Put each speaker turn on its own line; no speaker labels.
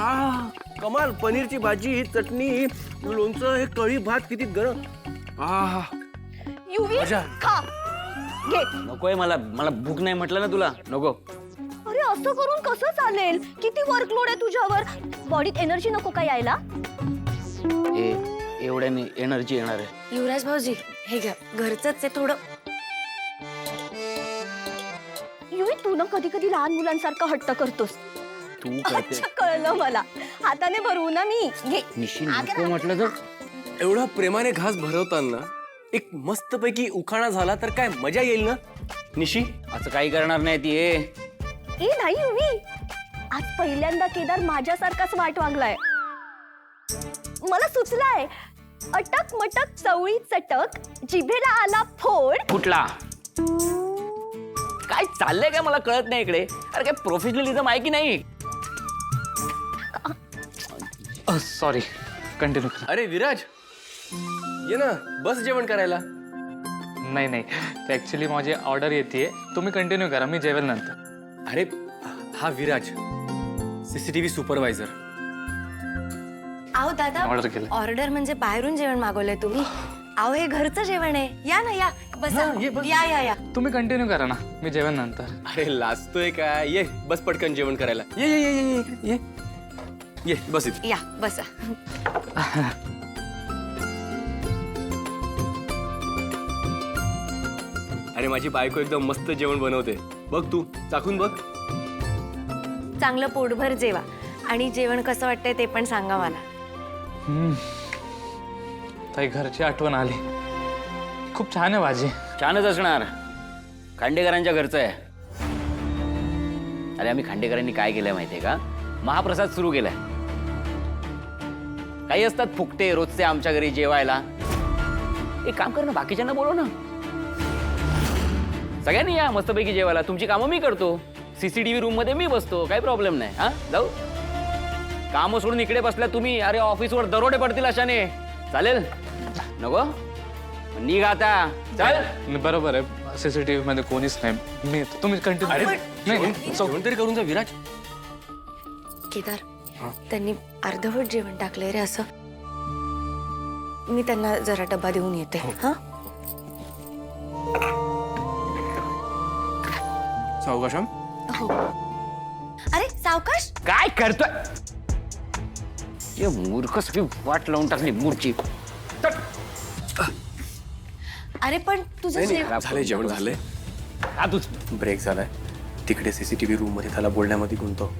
आ कमाल, पनीरची भाजी, चटणी, लोणचं, हे कढी भात किती गरम. आ
युवी
मजा.
खा घे.
नकोय मला, मला भूक नाही म्हटलं ना तुला. नको.
अरे असं करून कसं चालेल? किती वर्कलोड आहे तुझ्यावर. बॉडीत एनर्जी नको का यायला?
एवढ्याने एनर्जी येणार आहे.
युवराज भाऊजी हे घ्या, घरचंच आहे थोडं.
युवी तू ना कधी कधी लहान मुलांसारखं हट्ट करतोस.
तू करते.
अच्छा कळलं मला. हाताने भरवू ना मी. घे.
निशी नको म्हटलं तर.
एवढा प्रेमाने घास भरवताना एक मस्तपैकी उखाणा झाला तर काय मजा येईल ना निशी.
असं काही करणार नाही ती.
ए नाही युवी, आज पहिल्यांदा केदार माझ्यासारखाच वाट वागलाय. मला सुचलाय. अटक मटक चवळी चटक, जिभेला आला फोड.
कुठला काय चाललंय काय मला कळत नाही इकडे. अरे काय प्रोफेशनलिझम आहे की नाही.
सॉरी, कंटिन्यू करा.
अरे विराज ये ना, बस जेवण करायला.
नाही नाही, ते ॲक्च्युली माझी ऑर्डर येते. तुम्ही कंटिन्यू करा, मी जेवेल नंतर.
अरे हा विराज, CCTV सुपरवायझर.
आहो दादा,
ऑर्डर केलं.
ऑर्डर म्हणजे बाहेरून जेवण मागवलंय तुम्ही? आहो हे घरचं जेवण आहे. या ना या, बसा.
हा, ये बस.
या या या.
तुम्ही कंटिन्यू करा ना, मी जेवेल नंतर.
अरे लाजतोय काय, ये बस पटकन जेवण करायला. ये ये ये ये ये ये ये बस इथे.
या बसा.
अरे माझी बायको एकदम मस्त जेवण बनवते. बघ तू चाखून बघ.
चांगलं पोटभर जेवा आणि जेवण कसं वाटतंय ते पण सांगा मला.
ताई घरची आठवण आली. खूप छान आहे भाजी.
छानच असणार. खांडेकरांच्या घरचं आहे. अरे आम्ही खांडेकरांनी काय केलंय माहितीये का, महाप्रसाद सुरू केलाय. काही असतात फुकटे रोजचे आमच्या घरी जेवायला. एक काम कर ना, बाकीच्यांना बोलव ना. सगळ्यांनी या मस्तपैकी जेवायला. तुमची कामं मी करतो. CCTV रूम मध्ये मी बसतो, काही प्रॉब्लेम नाही. हा जाऊ. कामं सोडून इकडे बसल्या तुम्ही. अरे ऑफिसवर दरोडे पडतील अशाने. चालेल नको निघ आता. चल.
बरोबर आहे, CCTV मध्ये कोणीच नाही. मी येतो, तुम्ही कंटिन्यू.
अरे
नाही
जेवण तरी करून जा विराज.
केदार, त्यांनी अर्धवट जेवण टाकलंय रे असं. मी त्यांना जरा डबा देऊन येते. हा
सावकाशम.
हो. अरे सावकाश.
काय करतोय. ये मूर्ख सगळी वाट लावून टाकली मूर्ची.
अरे पण तुझं जेवण
झालंय, जेवण झालंय.
हा तूच.
ब्रेक झालाय. तिकडे CCTV रूम मध्ये त्याला बोलण्यामध्ये गुंतो.